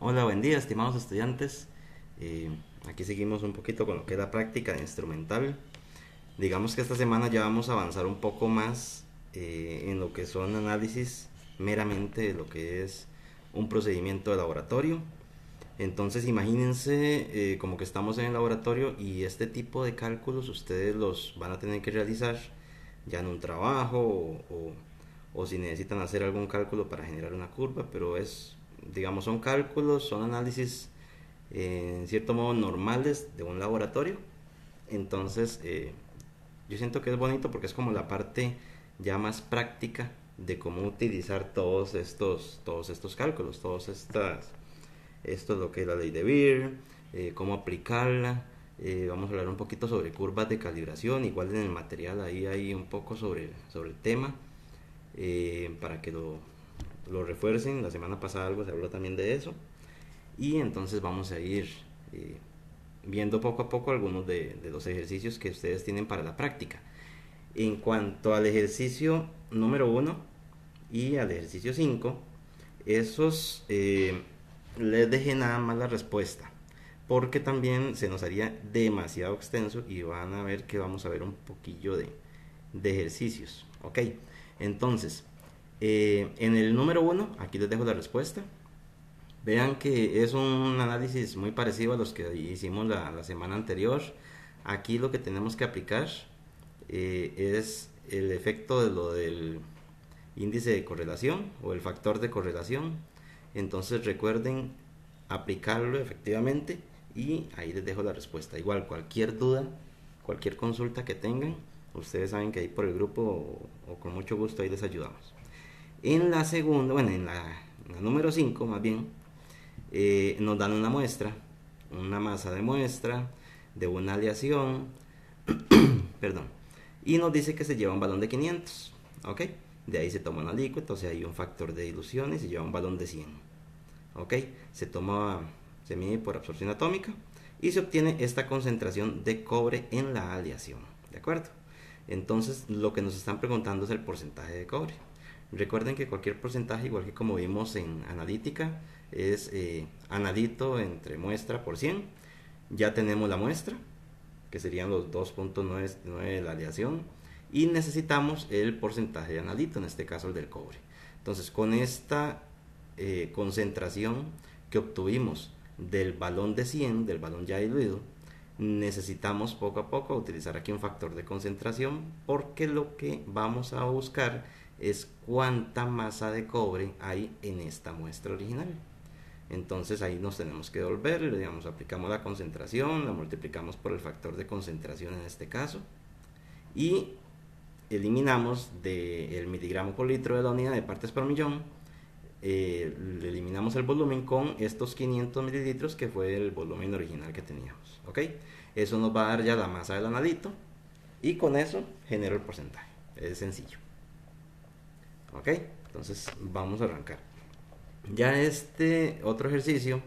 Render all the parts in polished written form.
Hola, buen día, estimados estudiantes. Eh, Aquí seguimos un poquito con lo que es la práctica de instrumental. Digamos que esta semana ya vamos a avanzar un poco más en lo que son análisis meramente de lo que es un procedimiento de laboratorio. Entonces imagínense como que estamos en el laboratorio y este tipo de cálculos ustedes los van a tener que realizar ya en un trabajo o si necesitan hacer algún cálculo para generar una curva, pero es, digamos, son cálculos, son análisis en cierto modo normales de un laboratorio. Entonces yo siento que es bonito porque es como la parte ya más práctica de cómo utilizar todos estos cálculos, esto es lo que es la ley de Beer, cómo aplicarla. Vamos a hablar un poquito sobre curvas de calibración, igual en el material ahí hay un poco sobre el tema, para que lo refuercen. La semana pasada algo se habló también de eso. Y entonces vamos a ir eh, viendo poco a poco algunos de los ejercicios que ustedes tienen para la práctica. En cuanto al ejercicio número 1 y al ejercicio 5, esos les dejé nada más la respuesta, porque también se nos haría demasiado extenso y van a ver que vamos a ver un poquillo de ejercicios. Ok, entonces, en el número 1, aquí les dejo la respuesta. Vean que es un análisis muy parecido a los que hicimos la semana anterior. Aquí lo que tenemos que aplicar es el efecto de lo del índice de correlación o el factor de correlación. Entonces recuerden aplicarlo efectivamente y ahí les dejo la respuesta. Igual cualquier duda, cualquier consulta que tengan, ustedes saben que ahí por el grupo o con mucho gusto ahí les ayudamos. En la segunda, bueno, en la número 5 más bien, nos dan una muestra, una masa de muestra de una aleación, perdón, y nos dice que se lleva un balón de 500, ¿ok? De ahí se toma una alícuota, o sea, hay un factor de dilución y se lleva un balón de 100, ¿ok? Se mide por absorción atómica y se obtiene esta concentración de cobre en la aleación, ¿de acuerdo? Entonces, lo que nos están preguntando es el porcentaje de cobre. Recuerden que cualquier porcentaje, igual que como vimos en analítica, es analito entre muestra por 100. Ya tenemos la muestra, que serían los 2.99 de la aleación, y necesitamos el porcentaje de analito, en este caso el del cobre. Entonces, con esta concentración que obtuvimos del balón de 100, del balón ya diluido, necesitamos poco a poco utilizar aquí un factor de concentración, porque lo que vamos a buscar es cuánta masa de cobre hay en esta muestra original. Entonces ahí nos tenemos que devolver, digamos, aplicamos la concentración, la multiplicamos por el factor de concentración en este caso y eliminamos del miligramo por litro de la unidad de partes por millón, eliminamos el volumen con estos 500 mililitros que fue el volumen original que teníamos, ¿ok? Eso nos va a dar ya la masa del analito y con eso genero el porcentaje, es sencillo, ¿ok? Entonces vamos a arrancar. Ya este otro ejercicio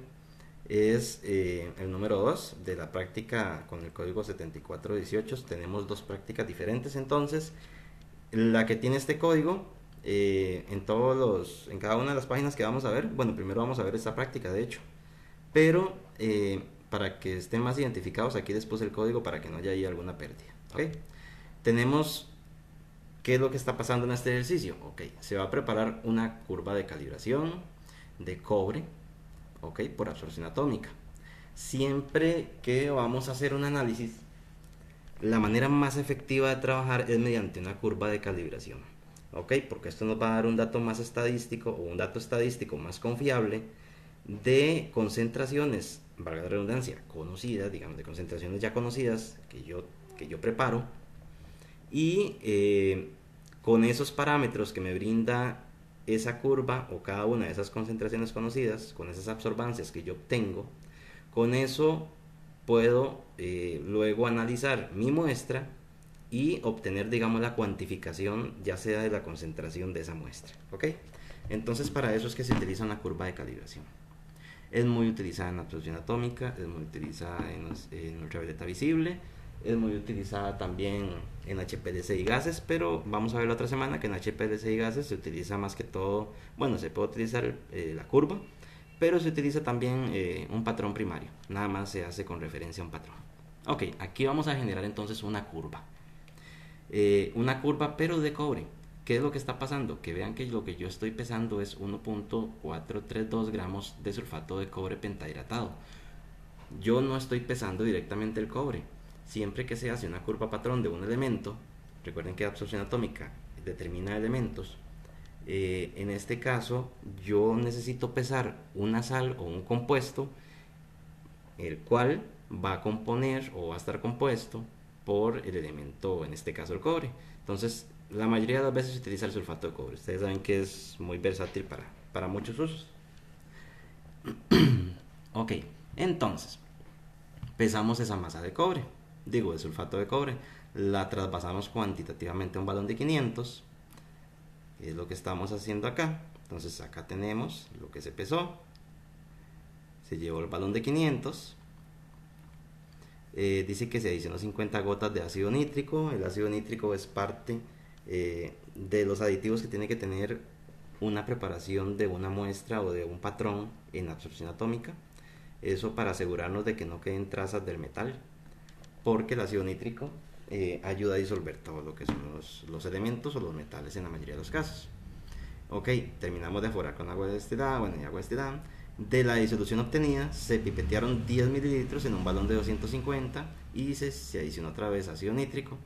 es el número 2 de la práctica con el código 7418. Tenemos dos prácticas diferentes, entonces la que tiene este código en cada una de las páginas que vamos a ver, bueno, primero vamos a ver esta práctica de hecho, pero para que estén más identificados, aquí les puse el código para que no haya ahí alguna pérdida, ¿ok? Tenemos, ¿qué es lo que está pasando en este ejercicio? Ok, se va a preparar una curva de calibración de cobre, ok, por absorción atómica. Siempre que vamos a hacer un análisis, la manera más efectiva de trabajar es mediante una curva de calibración, ok, porque esto nos va a dar un dato más estadístico o un dato estadístico más confiable de concentraciones, valga la redundancia, conocidas, digamos, de concentraciones ya conocidas que yo preparo, y con esos parámetros que me brinda esa curva o cada una de esas concentraciones conocidas, con esas absorbancias que yo obtengo, con eso puedo luego analizar mi muestra y obtener, digamos, la cuantificación ya sea de la concentración de esa muestra, ¿ok? Entonces para eso es que se utiliza una curva de calibración. Es muy utilizada en absorción atómica, es muy utilizada en ultravioleta visible, es muy utilizada también en HPLC y gases, pero vamos a ver la otra semana que en HPLC y gases se utiliza más que todo, bueno, se puede utilizar la curva, pero se utiliza también un patrón primario, nada más se hace con referencia a un patrón. Ok, aquí vamos a generar entonces una curva pero de cobre. ¿Qué es lo que está pasando? Que vean que lo que yo estoy pesando es 1.432 gramos de sulfato de cobre pentahidratado. Yo no estoy pesando directamente el cobre. Siempre que se hace una curva patrón de un elemento, recuerden que la absorción atómica determina elementos, en este caso yo necesito pesar una sal o un compuesto, el cual va a componer o va a estar compuesto por el elemento, en este caso el cobre. Entonces, la mayoría de las veces se utiliza el sulfato de cobre. Ustedes saben que es muy versátil para muchos usos. Ok, entonces, pesamos esa masa de cobre, digo de sulfato de cobre, la trasvasamos cuantitativamente a un balón de 500, que es lo que estamos haciendo acá. Entonces acá tenemos lo que se pesó, se llevó el balón de 500, dice que se adicionó 50 gotas de ácido nítrico. El ácido nítrico es parte de los aditivos que tiene que tener una preparación de una muestra o de un patrón en absorción atómica. Eso para asegurarnos de que no queden trazas del metal, porque el ácido nítrico ayuda a disolver todo lo que son los elementos o los metales en la mayoría de los casos. Ok, terminamos de aforar con agua destilada, bueno, y agua destilada. De la disolución obtenida se pipetearon 10 mililitros en un balón de 250 y se adicionó otra vez ácido nítrico.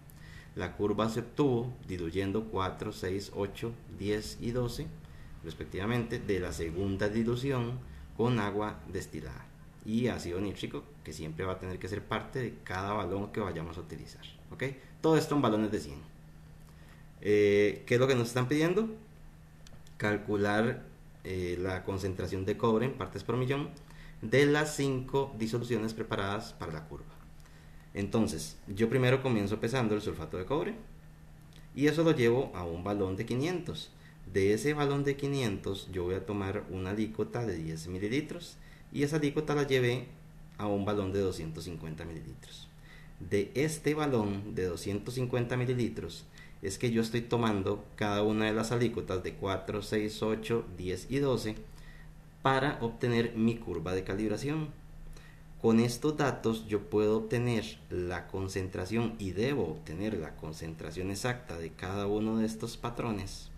La curva se obtuvo diluyendo 4, 6, 8, 10 y 12 respectivamente de la segunda dilución con agua destilada y ácido nítrico, que siempre va a tener que ser parte de cada balón que vayamos a utilizar. ¿Ok? Todo esto en balones de 100. ¿Qué es lo que nos están pidiendo? Calcular la concentración de cobre en partes por millón de las 5 disoluciones preparadas para la curva. Entonces, yo primero comienzo pesando el sulfato de cobre y eso lo llevo a un balón de 500. De ese balón de 500 yo voy a tomar una alícuota de 10 mililitros y esa alícuota la llevé a un balón de 250 mililitros. De este balón de 250 mililitros es que yo estoy tomando cada una de las alícuotas de 4, 6, 8, 10 y 12 para obtener mi curva de calibración. Con estos datos yo puedo obtener la concentración y debo obtener la concentración exacta de cada uno de estos patrones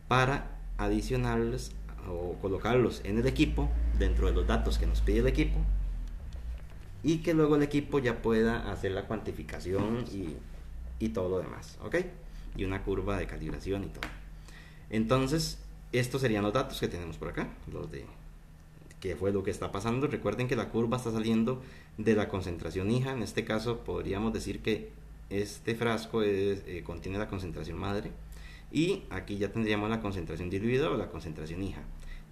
para adicionarlos o colocarlos en el equipo dentro de los datos que nos pide el equipo, y que luego el equipo ya pueda hacer la cuantificación y todo lo demás, ¿ok? Y una curva de calibración y todo. Entonces, estos serían los datos que tenemos por acá, los de qué fue lo que está pasando. Recuerden que la curva está saliendo de la concentración hija. En este caso podríamos decir que este frasco contiene la concentración madre, y aquí ya tendríamos la concentración diluida o la concentración hija,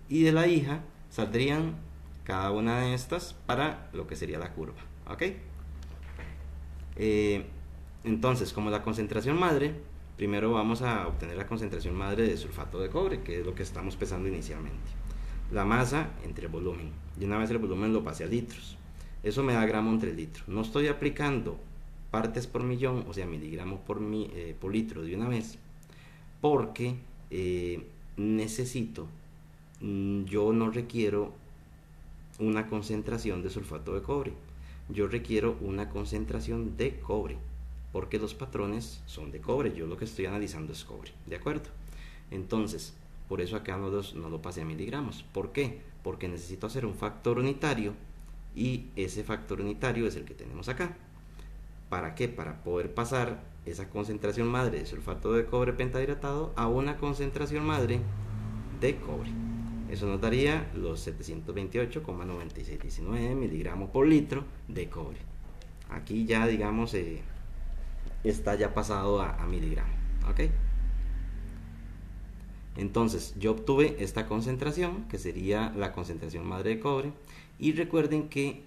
y de la hija saldrían cada una de estas para lo que sería la curva, ¿ok? Entonces, como la concentración madre, primero vamos a obtener la concentración madre de sulfato de cobre, que es lo que estamos pesando inicialmente. La masa entre el volumen, y una vez el volumen lo pasé a litros, eso me da gramo entre litro. No estoy aplicando partes por millón, o sea miligramos por litro de una vez, porque yo no requiero una concentración de sulfato de cobre, yo requiero una concentración de cobre, porque los patrones son de cobre, yo lo que estoy analizando es cobre, ¿de acuerdo? Entonces, por eso acá no lo pasé a miligramos. ¿Por qué? Porque necesito hacer un factor unitario, y ese factor unitario es el que tenemos acá. ¿Para qué? Para poder pasar esa concentración madre de sulfato de cobre pentahidratado a una concentración madre de cobre. Eso nos daría los 728,9619 miligramos por litro de cobre. Aquí ya digamos está ya pasado a miligramos, ¿ok? Entonces yo obtuve esta concentración, que sería la concentración madre de cobre, y recuerden que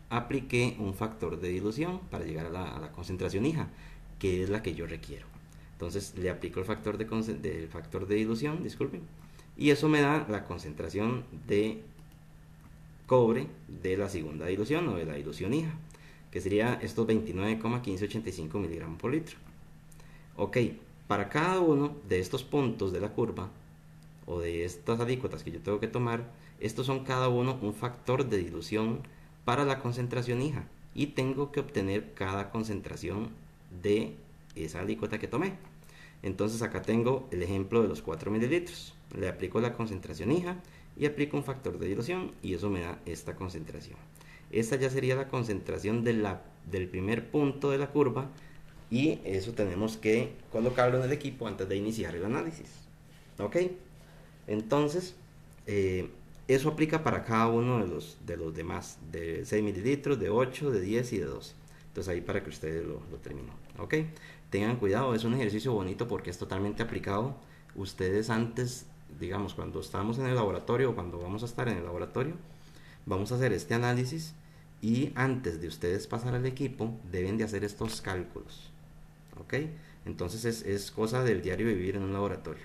apliqué un factor de dilución para llegar a la concentración hija, que es la que yo requiero. Entonces le aplico el factor de dilución, disculpen, y eso me da la concentración de cobre de la segunda dilución o de la dilución hija, que sería estos 29,1585 miligramos por litro. Ok, para cada uno de estos puntos de la curva o de estas alícuotas que yo tengo que tomar, estos son cada uno un factor de dilución para la concentración hija y tengo que obtener cada concentración de esa alícuota que tomé. Entonces acá tengo el ejemplo de los 4 mililitros. Le aplico la concentración hija y aplico un factor de dilución y eso me da esta concentración. Esta ya sería la concentración del primer punto de la curva y eso tenemos que colocarlo en el equipo antes de iniciar el análisis. ¿Ok? Entonces, eso aplica para cada uno de los demás, de 6 mililitros, de 8, de 10 y de 12. Entonces ahí para que ustedes lo terminen. ¿Ok? Tengan cuidado, es un ejercicio bonito porque es totalmente aplicado. Ustedes antes, digamos, cuando estamos en el laboratorio o cuando vamos a estar en el laboratorio, vamos a hacer este análisis y antes de ustedes pasar al equipo deben de hacer estos cálculos. ¿Ok? Entonces es cosa del diario vivir en un laboratorio.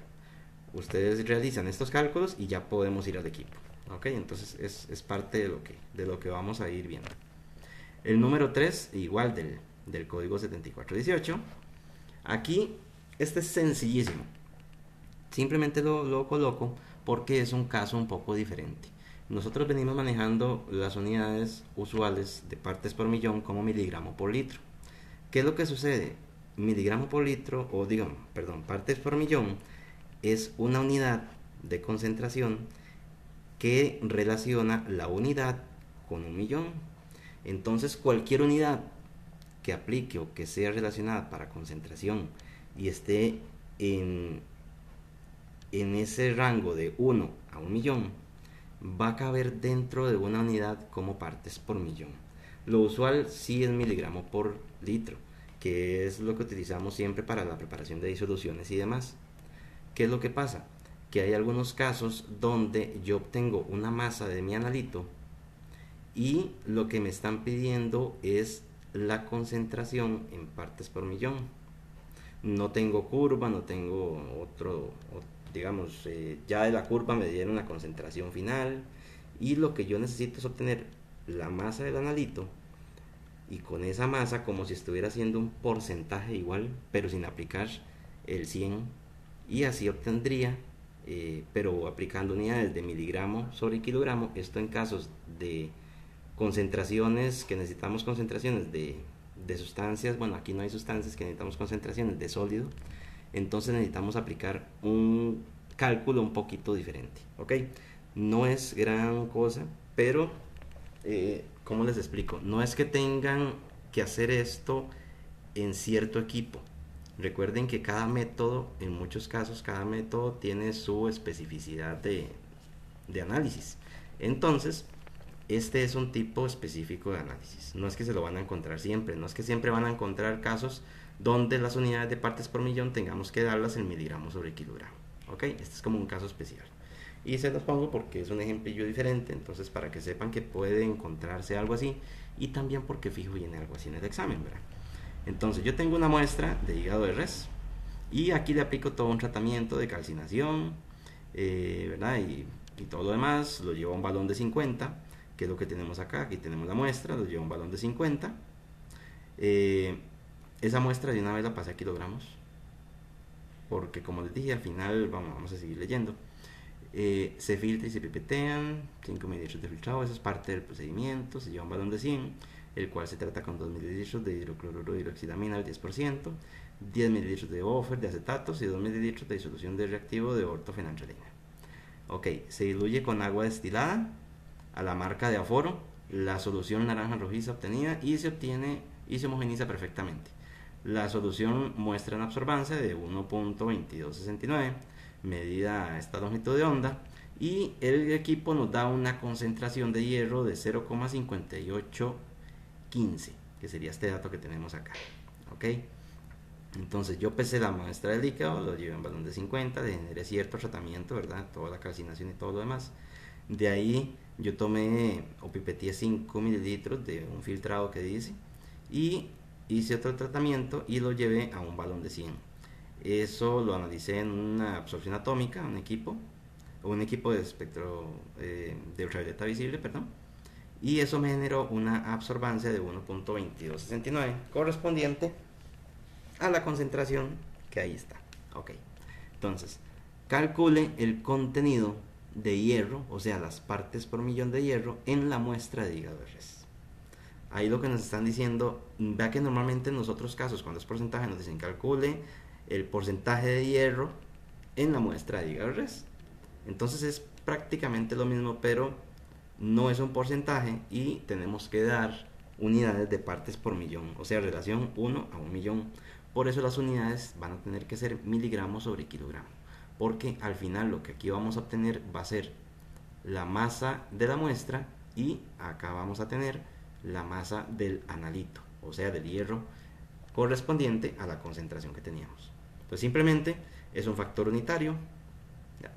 Ustedes realizan estos cálculos y ya podemos ir al equipo. ¿Ok? Entonces es parte de lo que vamos a ir viendo. El número 3, igual del código 7418. Aquí, este es sencillísimo. Simplemente lo coloco porque es un caso un poco diferente. Nosotros venimos manejando las unidades usuales de partes por millón como miligramo por litro. ¿Qué es lo que sucede? Miligramo por litro, o digamos, perdón, partes por millón, es una unidad de concentración que relaciona la unidad con un millón. Entonces, cualquier unidad que aplique o que sea relacionada para concentración y esté en ese rango de 1 a 1 millón, va a caber dentro de una unidad como partes por millón. Lo usual sí es miligramo por litro, que es lo que utilizamos siempre para la preparación de disoluciones y demás. ¿Qué es lo que pasa? Que hay algunos casos donde yo obtengo una masa de mi analito y lo que me están pidiendo es la concentración en partes por millón. No tengo curva, no tengo digamos, ya de la curva me dieron la concentración final y lo que yo necesito es obtener la masa del analito y con esa masa como si estuviera haciendo un porcentaje igual pero sin aplicar el 100 y así obtendría pero aplicando unidades de miligramo sobre kilogramo, esto en casos de concentraciones que necesitamos concentraciones de sustancias, bueno aquí no hay sustancias que necesitamos concentraciones de sólido, entonces necesitamos aplicar un cálculo un poquito diferente, ¿ok? No es gran cosa, pero ¿cómo les explico? No es que tengan que hacer esto en cierto equipo. Recuerden que cada método, en muchos casos, cada método tiene su especificidad de análisis. Entonces, este es un tipo específico de análisis. No es que se lo van a encontrar siempre, no es que siempre van a encontrar casos donde las unidades de partes por millón tengamos que darlas en miligramos sobre kilogramo. ¿Ok? Este es como un caso especial. Y se los pongo porque es un ejemplillo diferente, entonces para que sepan que puede encontrarse algo así y también porque fijo viene algo así en el examen, ¿verdad? Entonces yo tengo una muestra de hígado de res y aquí le aplico todo un tratamiento de calcinación, ¿verdad? Y todo lo demás lo llevo a un balón de 50, que es lo que tenemos acá. Aquí tenemos la muestra, lo llevo a un balón de 50. Esa muestra de una vez la pasé a kilogramos, porque como les dije, al final vamos a seguir leyendo. Se filtra y se pipetean 5 mililitros de filtrado, eso es parte del procedimiento. Se lleva un balón de 100, el cual se trata con 2 mililitros de hidrocloruro de hidroxidamina al 10%, 10 mililitros de buffer de acetatos y 2 mililitros de disolución de reactivo de ortofenantralina. Ok, se diluye con agua destilada a la marca de aforo la solución naranja rojiza obtenida y se homogeniza perfectamente. La solución muestra una absorbancia de 1.2269, medida a esta longitud de onda, y el equipo nos da una concentración de hierro de 0,5815, que sería este dato que tenemos acá. ¿Ok? Entonces yo pesé la muestra del líquido, lo llevé en balón de 50, le generé cierto tratamiento, ¿verdad? Toda la calcinación y todo lo demás. De ahí yo tomé o pipeteé 5 mililitros de un filtrado que dice y hice otro tratamiento y lo llevé a un balón de 100. Eso lo analicé en una absorción atómica, un equipo de espectro de ultravioleta visible, perdón, y eso me generó una absorbancia de 1.2269 correspondiente a la concentración que ahí está. Ok, entonces calcule el contenido de hierro, o sea, las partes por millón de hierro en la muestra de hígado de res. Ahí lo que nos están diciendo, vea que normalmente en los otros casos, cuando es porcentaje, nos dicen calcule el porcentaje de hierro en la muestra de hígado de res. Entonces es prácticamente lo mismo, pero no es un porcentaje y tenemos que dar unidades de partes por millón, o sea, relación 1 a 1 millón. Por eso las unidades van a tener que ser miligramos sobre kilogramo, porque al final lo que aquí vamos a obtener va a ser la masa de la muestra y acá vamos a tener la masa del analito, o sea, del hierro correspondiente a la concentración que teníamos. Entonces simplemente es un factor unitario,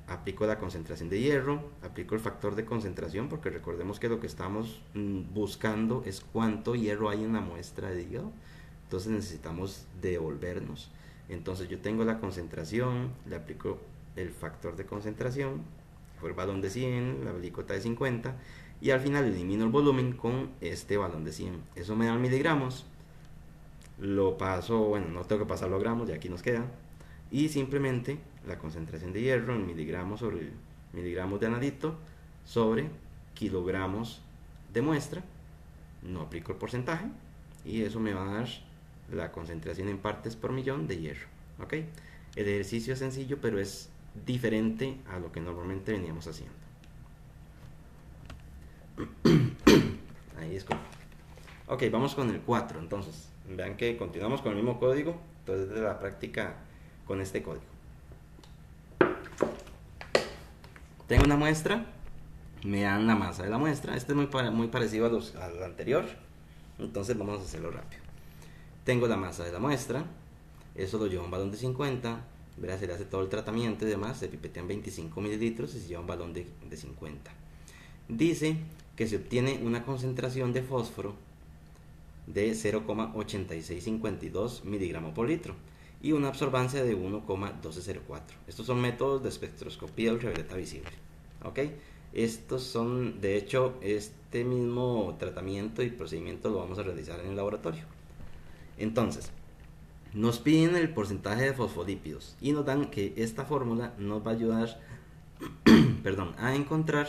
aplico la concentración de hierro, aplico el factor de concentración, porque recordemos que lo que estamos buscando es cuánto hierro hay en la muestra de hígado, entonces necesitamos devolvernos. Entonces yo tengo la concentración, le aplico el factor de concentración, fue el balón de 100, la alícuota de 50, y al final elimino el volumen con este balón de 100. Eso me da miligramos, lo paso, bueno, no tengo que pasarlo a gramos, ya aquí nos queda, y simplemente la concentración de hierro en miligramos sobre miligramos de analito sobre kilogramos de muestra, no aplico el porcentaje y eso me va a dar la concentración en partes por millón de hierro. ¿Ok? El ejercicio es sencillo, pero es diferente a lo que normalmente veníamos haciendo. Ahí es como. Ok, vamos con el 4. Entonces, vean que continuamos con el mismo código. Entonces, de la práctica con este código. Tengo una muestra, me dan la masa de la muestra. Este es muy parecido al anterior. Entonces, vamos a hacerlo rápido. Tengo la masa de la muestra, eso lo lleva un balón de 50, verás, se le hace todo el tratamiento y demás, se pipetean 25 mililitros y se lleva un balón de 50. Dice que se obtiene una concentración de fósforo de 0,8652 miligramos por litro y una absorbancia de 1,1204. Estos son métodos de espectroscopía ultravioleta visible. ¿Ok? Estos son, de hecho, este mismo tratamiento y procedimiento lo vamos a realizar en el laboratorio. Entonces, nos piden el porcentaje de fosfolípidos y nos dan que esta fórmula nos va a ayudar a encontrar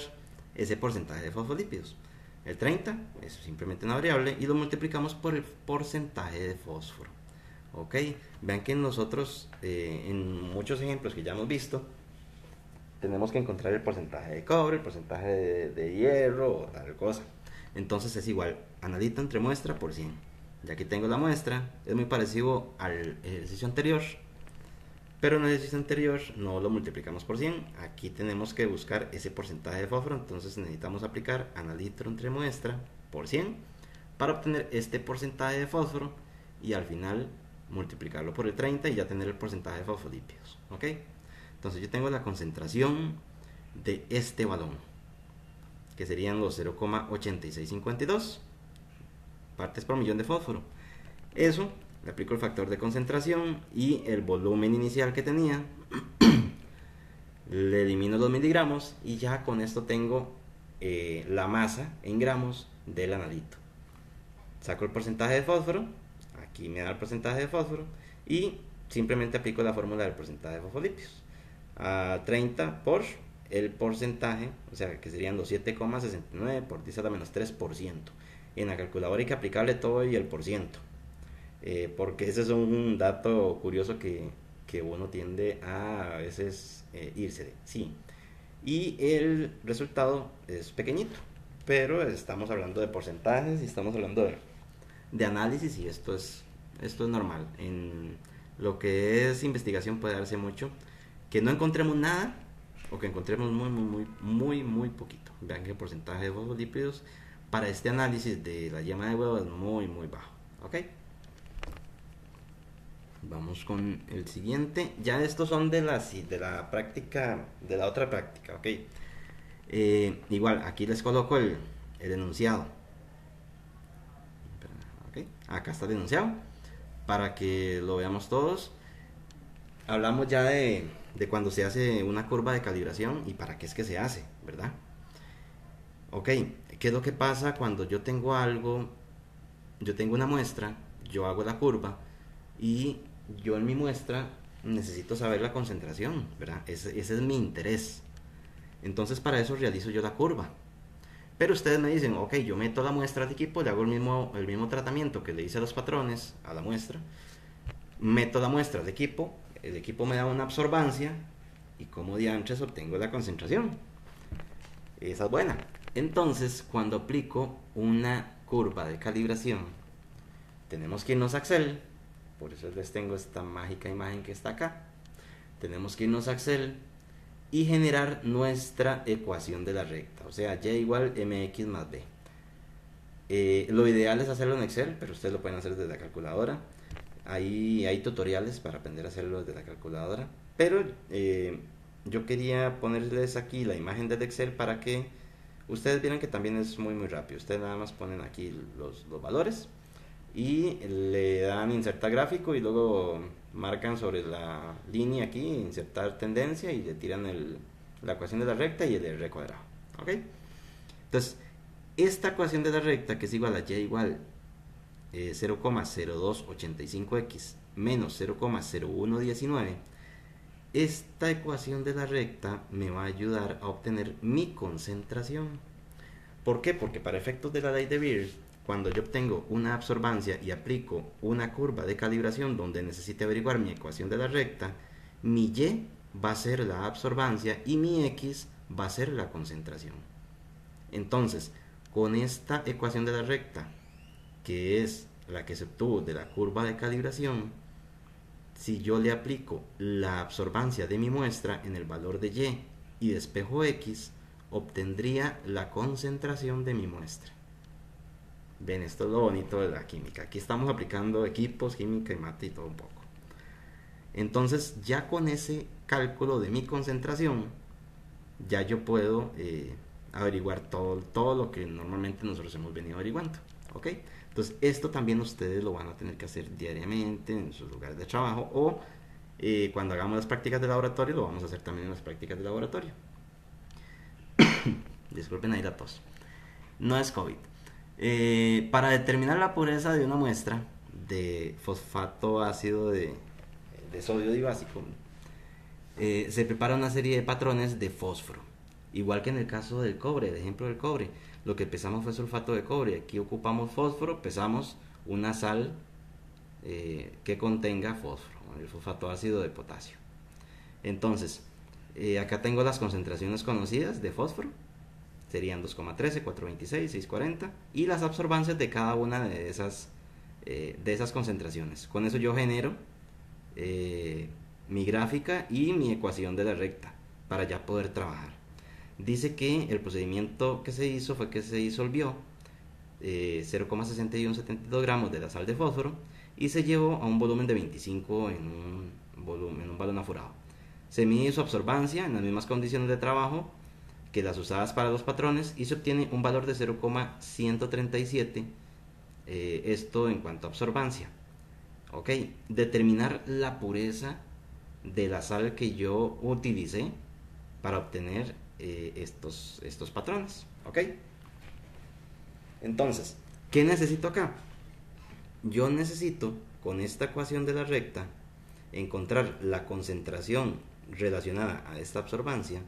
ese porcentaje de fosfolípidos. El 30 es simplemente una variable y lo multiplicamos por el porcentaje de fósforo. Ok, vean que nosotros en muchos ejemplos que ya hemos visto tenemos que encontrar el porcentaje de cobre, el porcentaje de hierro o tal cosa. Entonces es igual analito entre muestra por 100. Ya aquí tengo la muestra, es muy parecido al ejercicio anterior, pero en el ejercicio anterior no lo multiplicamos por 100. Aquí tenemos que buscar ese porcentaje de fósforo, entonces necesitamos aplicar analito entre muestra por 100 para obtener este porcentaje de fósforo y al final multiplicarlo por el 30 y ya tener el porcentaje de fosfolípidos. ¿Ok? Entonces yo tengo la concentración de este balón, que serían los 0,8652 partes por millón de fósforo. Eso, le aplico el factor de concentración y el volumen inicial que tenía, le elimino los miligramos y ya con esto tengo la masa en gramos del analito. Saco el porcentaje de fósforo, aquí me da el porcentaje de fósforo y simplemente aplico la fórmula del porcentaje de fosfolípidos. A 30 por el porcentaje, o sea que serían los 7,69 por 10 a la menos 3%. En la calculadora hay que aplicarle todo y el por ciento, porque ese es un dato curioso que uno tiende a veces irse de, sí. Y el resultado es pequeñito, pero estamos hablando de porcentajes y estamos hablando de análisis y esto es normal. En lo que es investigación puede darse mucho que no encontremos nada o que encontremos muy poquito. Vean que el porcentaje de fosfolípidos para este análisis de la yema de huevo es muy bajo. ¿Ok? Vamos con el siguiente. Ya estos son de la práctica, de la otra práctica. ¿Ok? Igual, aquí les coloco el enunciado. ¿Ok? Acá está el enunciado para que lo veamos todos. Hablamos ya de cuando se hace una curva de calibración y para qué es que se hace, ¿verdad? Ok, ¿qué es lo que pasa cuando yo tengo algo, yo tengo una muestra, yo hago la curva y yo en mi muestra necesito saber la concentración, ¿verdad? Ese es mi interés. Entonces para eso realizo yo la curva. Pero ustedes me dicen, ok, yo meto la muestra de equipo, le hago el mismo tratamiento que le hice a los patrones, a la muestra, meto la muestra de equipo, el equipo me da una absorbancia, y como diantres obtengo la concentración. Esa es buena. Entonces, cuando aplico una curva de calibración, tenemos que irnos a Excel, por eso les tengo esta mágica imagen que está acá. Tenemos que irnos a Excel y generar nuestra ecuación de la recta, o sea, y igual mx más b. Lo ideal es hacerlo en Excel, pero ustedes lo pueden hacer desde la calculadora. Ahí hay tutoriales para aprender a hacerlo desde la calculadora, pero yo quería ponerles aquí la imagen del Excel para que ustedes vieran que también es muy rápido. Ustedes nada más ponen aquí los valores y le dan insertar gráfico y luego marcan sobre la línea aquí insertar tendencia y le tiran la ecuación de la recta y el r cuadrado. ¿Ok? Entonces, esta ecuación de la recta, que es igual a y igual 0,0285x menos 0,0119, esta ecuación de la recta me va a ayudar a obtener mi concentración. ¿Por qué? Porque para efectos de la ley de Beer, cuando yo obtengo una absorbancia y aplico una curva de calibración donde necesite averiguar mi ecuación de la recta, mi y va a ser la absorbancia y mi x va a ser la concentración. Entonces, con esta ecuación de la recta, que es la que se obtuvo de la curva de calibración, si yo le aplico la absorbancia de mi muestra en el valor de y despejo x, obtendría la concentración de mi muestra. Ven, esto es lo bonito de la química. Aquí estamos aplicando equipos, química y mate y todo un poco. Entonces, ya con ese cálculo de mi concentración, ya yo puedo averiguar todo lo que normalmente nosotros hemos venido averiguando. ¿Ok? Entonces, esto también ustedes lo van a tener que hacer diariamente en sus lugares de trabajo o cuando hagamos las prácticas de laboratorio, lo vamos a hacer también en las prácticas de laboratorio. Disculpen ahí la tos. No es COVID. Para determinar la pureza de una muestra de fosfato ácido de sodio dibásico, se prepara una serie de patrones de fósforo. Igual que en el caso del cobre, el ejemplo del cobre. Lo que pesamos fue sulfato de cobre. Aquí ocupamos fósforo, pesamos una sal que contenga fósforo, el fosfato ácido de potasio. Entonces, acá tengo las concentraciones conocidas de fósforo. Serían 2,13, 4,26, 6,40 y las absorbancias de cada una de esas concentraciones. Con eso yo genero mi gráfica y mi ecuación de la recta para ya poder trabajar. Dice que el procedimiento que se hizo fue que se disolvió 0,6172 gramos de la sal de fósforo y se llevó a un volumen de 25 en un balón aforado. Se mide su absorbancia en las mismas condiciones de trabajo que las usadas para los patrones y se obtiene un valor de 0,137, esto en cuanto a absorbancia. Ok, determinar la pureza de la sal que yo utilicé para obtener estos patrones. Ok, entonces, ¿qué necesito acá? Yo necesito, con esta ecuación de la recta, encontrar la concentración relacionada a esta absorbancia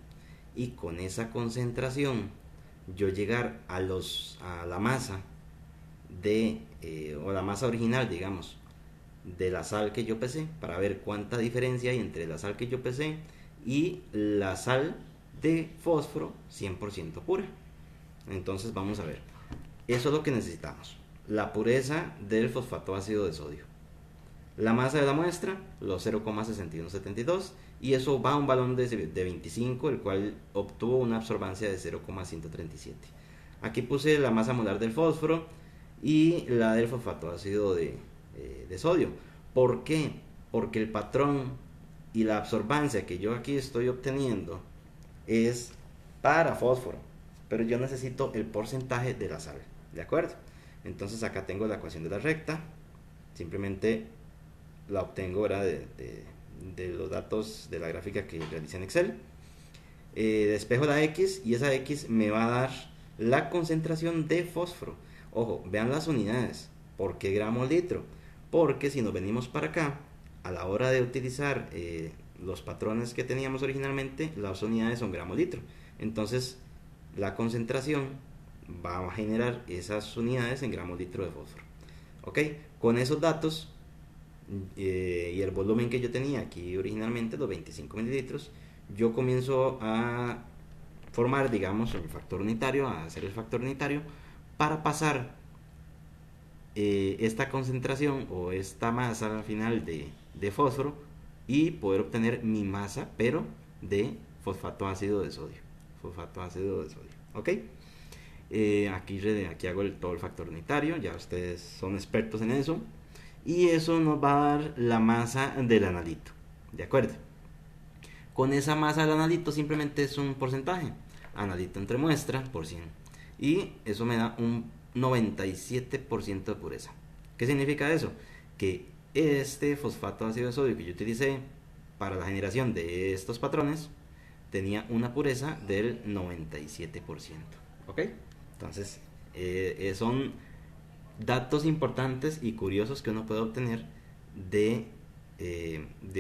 y con esa concentración yo llegar a la masa o la masa original, digamos, de la sal que yo pesé, para ver cuánta diferencia hay entre la sal que yo pesé y la sal de fósforo 100% pura. Entonces vamos a ver, eso es lo que necesitamos: la pureza del fosfato ácido de sodio, la masa de la muestra, los 0,6172, y eso va a un balón de 25, el cual obtuvo una absorbancia de 0,137. Aquí puse la masa molar del fósforo y la del fosfato ácido de sodio. ¿Por qué? Porque el patrón y la absorbancia que yo aquí estoy obteniendo es para fósforo, pero yo necesito el porcentaje de la sal, ¿de acuerdo? Entonces acá tengo la ecuación de la recta, simplemente la obtengo ahora de los datos de la gráfica que realicé en Excel. Despejo la X y esa X me va a dar la concentración de fósforo. Ojo, vean las unidades. ¿Por qué gramo litro? Porque si nos venimos para acá, a la hora de utilizar los patrones que teníamos originalmente, las unidades son gramo litro. Entonces la concentración va a generar esas unidades en gramos litro de fósforo. Ok, con esos datos y el volumen que yo tenía aquí originalmente, los 25 mililitros, yo comienzo a formar, digamos, el factor unitario, a hacer el factor unitario para pasar esta concentración o esta masa al final de fósforo y poder obtener mi masa, pero de fosfato ácido de sodio. Fosfato ácido de sodio, ¿ok? Aquí hago todo el factor unitario, ya ustedes son expertos en eso. Y eso nos va a dar la masa del analito, ¿de acuerdo? Con esa masa del analito simplemente es un porcentaje, analito entre muestra por 100. Y eso me da un 97% de pureza. ¿Qué significa eso? Que este fosfato ácido de sodio que yo utilicé para la generación de estos patrones tenía una pureza del 97%. ¿Ok? Entonces, son datos importantes y curiosos que uno puede obtener de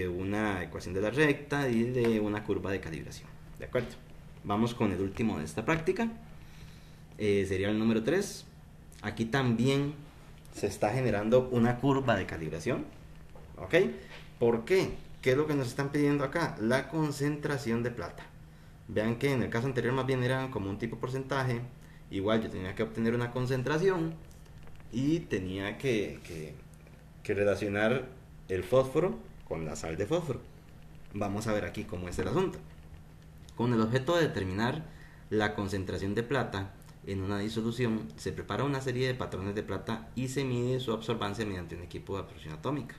una ecuación de la recta y de una curva de calibración. ¿De acuerdo? Vamos con el último de esta práctica. Sería el número 3. Aquí también se está generando una curva de calibración. ¿Ok? ¿Por qué? ¿Qué es lo que nos están pidiendo acá? La concentración de plata. Vean que en el caso anterior más bien era como un tipo porcentaje. Igual yo tenía que obtener una concentración y tenía que relacionar el fósforo con la sal de fósforo. Vamos a ver aquí cómo es el asunto. Con el objeto de determinar la concentración de plata en una disolución, se prepara una serie de patrones de plata y se mide su absorbancia mediante un equipo de absorción atómica.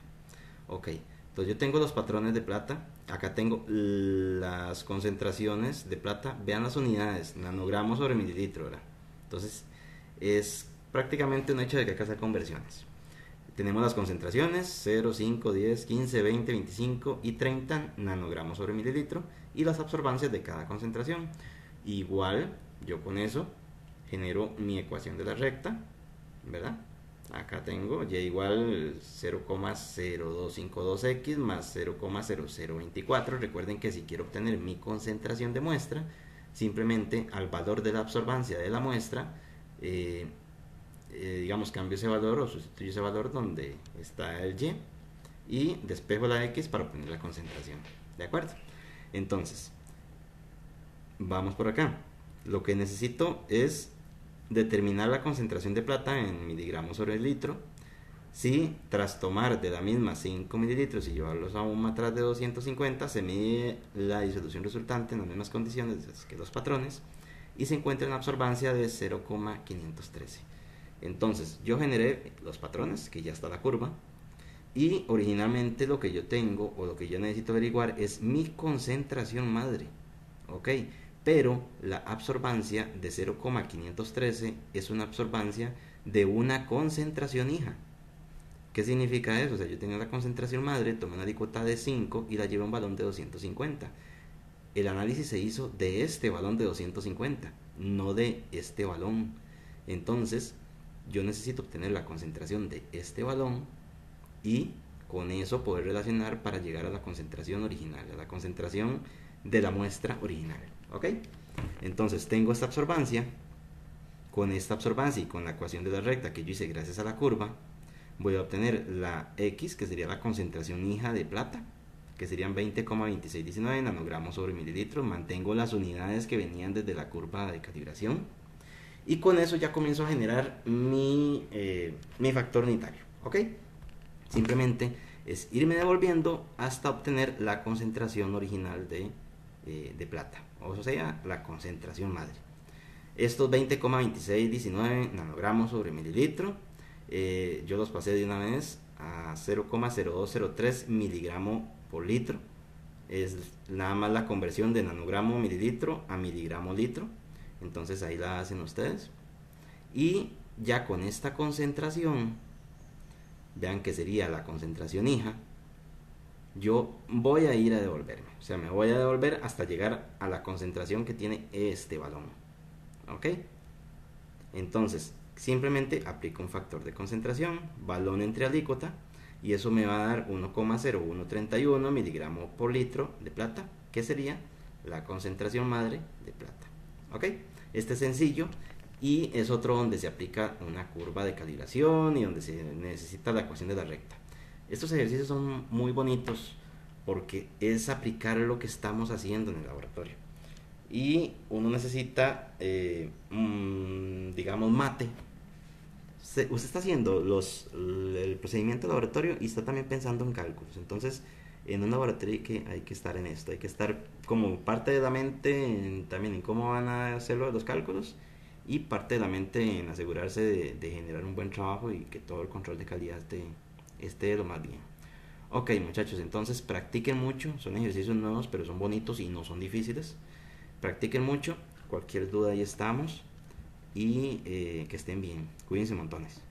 Ok, entonces yo tengo los patrones de plata, acá tengo las concentraciones de plata, vean las unidades, nanogramos sobre mililitro, ¿verdad? Entonces es prácticamente un hecho de que hay que hacer conversiones. Tenemos las concentraciones 0, 5, 10, 15, 20, 25 y 30 nanogramos sobre mililitro y las absorbancias de cada concentración. Igual yo con eso genero mi ecuación de la recta, ¿verdad? Acá tengo y igual 0,0252x más 0,0024. Recuerden que si quiero obtener mi concentración de muestra, simplemente al valor de la absorbancia de la muestra, digamos, cambio ese valor o sustituyo ese valor donde está el y despejo la x para obtener la concentración. ¿De acuerdo? Entonces, vamos por acá. Lo que necesito es determinar la concentración de plata en miligramos sobre el litro. Si tras tomar de la misma 5 mililitros y llevarlos a un matraz de 250, se mide la disolución resultante en las mismas condiciones que los patrones y se encuentra una absorbancia de 0,513. Entonces yo generé los patrones, que ya está la curva, y originalmente lo que yo tengo o lo que yo necesito averiguar es mi concentración madre, ¿ok? Pero la absorbancia de 0,513 es una absorbancia de una concentración hija. ¿Qué significa eso? O sea, yo tenía la concentración madre, tomé una alícuota de 5 y la llevé a un balón de 250. El análisis se hizo de este balón de 250, no de este balón. Entonces, yo necesito obtener la concentración de este balón y con eso poder relacionar para llegar a la concentración original, a la concentración de la muestra original. ¿Ok? Entonces tengo esta absorbancia. Con esta absorbancia y con la ecuación de la recta que yo hice gracias a la curva, voy a obtener la X, que sería la concentración hija de plata, que serían 20,2619 nanogramos sobre mililitros. Mantengo las unidades que venían desde la curva de calibración. Y con eso ya comienzo a generar mi factor unitario. ¿Ok? Simplemente es irme devolviendo hasta obtener la concentración original de plata, o sea, la concentración madre. Estos 20,2619 nanogramos sobre mililitro, yo los pasé de una vez a 0,0203 miligramo por litro. Es nada más la conversión de nanogramo mililitro a miligramo litro. Entonces ahí la hacen ustedes. Y ya con esta concentración, vean que sería la concentración hija, yo voy a ir a devolverme. O sea, me voy a devolver hasta llegar a la concentración que tiene este balón. ¿Ok? Entonces, simplemente aplico un factor de concentración, balón entre alícuota, y eso me va a dar 1,0131 miligramos por litro de plata, que sería la concentración madre de plata. ¿Ok? Este es sencillo y es otro donde se aplica una curva de calibración y donde se necesita la ecuación de la recta. Estos ejercicios son muy bonitos porque es aplicar lo que estamos haciendo en el laboratorio. Y uno necesita, digamos, mate. Usted está haciendo el procedimiento de laboratorio y está también pensando en cálculos. Entonces, en un laboratorio hay que estar en esto, hay que estar como parte de la mente también en cómo van a hacerlo los cálculos y parte de la mente en asegurarse de generar un buen trabajo y que todo el control de calidad esté de lo más bien. Ok, muchachos, entonces practiquen mucho, son ejercicios nuevos pero son bonitos y no son difíciles. Practiquen mucho, cualquier duda ahí estamos y que estén bien, cuídense montones.